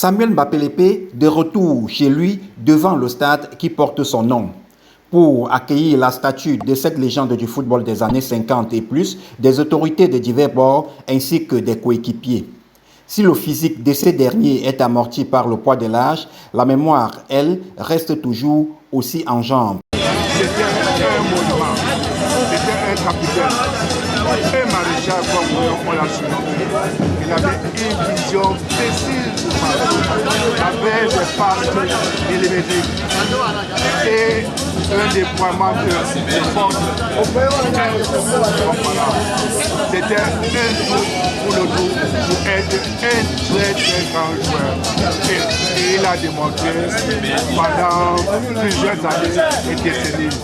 Samuel Mbappé de retour chez lui devant le stade qui porte son nom. Pour accueillir la statue de cette légende du football des années 50 et plus, des autorités de divers bords ainsi que des coéquipiers. Si le physique de ces derniers est amorti par le poids de l'âge, la mémoire, elle, reste toujours aussi en jambes. C'était un monument, c'était un capitaine, un maréchal comme on l'a surnommé. Il avait une vision précise du match, avec des passes millimétriques et un déploiement de force incomparable. C'était un tour pour le tour pour être un très grand joueur. Et il a démontré pendant plusieurs années et décennies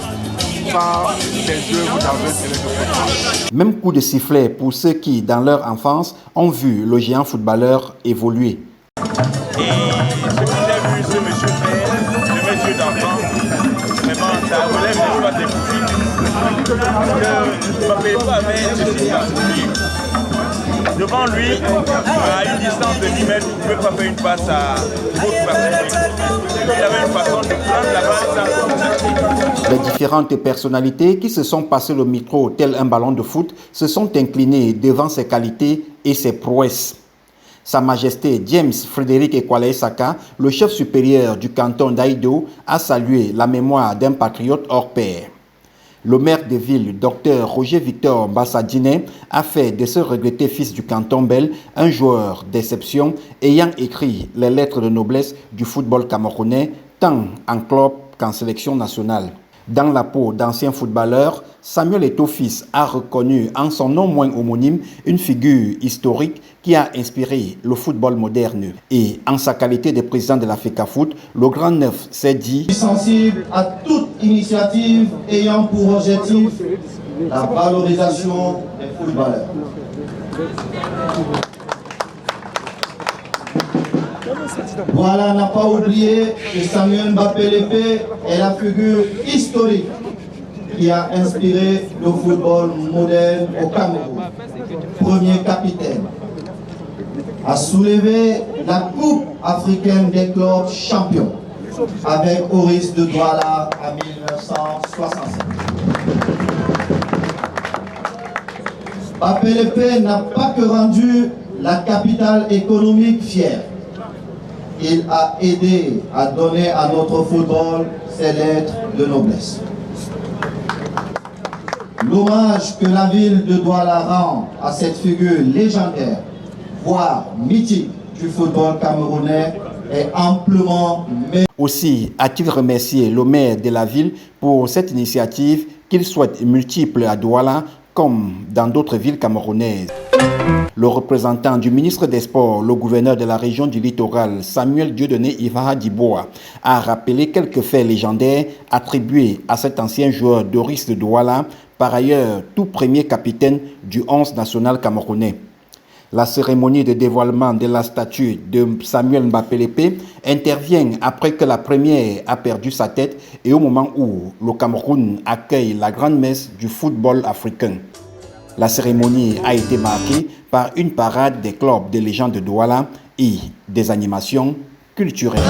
par ses œuvres dans un terrain de football. Même coup de sifflet pour ceux qui, dans leur enfance, ont vu le géant footballeur évoluer. Et ce que j'ai vu ce monsieur faire de mes yeux d'enfant, vraiment, ça relève des choix des coups. Mbappé avait ceci particulier. Devant lui, à une distance de 10 mètres, vous ne pouvez pas faire une passe à votre particulier. Il avait une façon de prendre la balle sans. Les différentes personnalités qui se sont passées le micro tel un ballon de foot se sont inclinées devant ses qualités et ses prouesses. Sa Majesté James Frédéric Ekwale Saka, le chef supérieur du canton d'Aïdo, a salué la mémoire d'un patriote hors pair. Le maire de ville, Dr Roger Victor Bassadine, a fait de ce regretté fils du canton Bel un joueur d'exception ayant écrit les lettres de noblesse du football camerounais, tant en club qu'en sélection nationale. Dans la peau d'anciens footballeurs, Samuel Eto'o-Fils a reconnu en son non moins homonyme une figure historique qui a inspiré le football moderne. Et en sa qualité de président de la FECAFOOT, le Grand Neuf s'est dit sensible à toute initiative ayant pour objectif la valorisation des footballeurs. Voilà, n'a pas oublié que Samuel Mbappé est la figure historique qui a inspiré le football moderne au Cameroun. Premier capitaine, a soulevé la Coupe africaine des clubs champions avec Oris de Douala en 1965. Mbappé n'a pas que rendu la capitale économique fière. Il a aidé à donner à notre football ses lettres de noblesse. L'hommage que la ville de Douala rend à cette figure légendaire, voire mythique du football camerounais, est amplement mérité. Aussi a-t-il remercié le maire de la ville pour cette initiative qu'il souhaite multiple à Douala comme dans d'autres villes camerounaises. Le représentant du ministre des Sports, le gouverneur de la région du littoral, Samuel Dieudonné Ivaha Diboa, a rappelé quelques faits légendaires attribués à cet ancien joueur Doris de Douala, par ailleurs tout premier capitaine du 11 national camerounais. La cérémonie de dévoilement de la statue de Samuel Mbappé intervient après que la première a perdu sa tête et au moment où le Cameroun accueille la grande messe du football africain. La cérémonie a été marquée par une parade des clubs de légendes de Douala et des animations culturelles.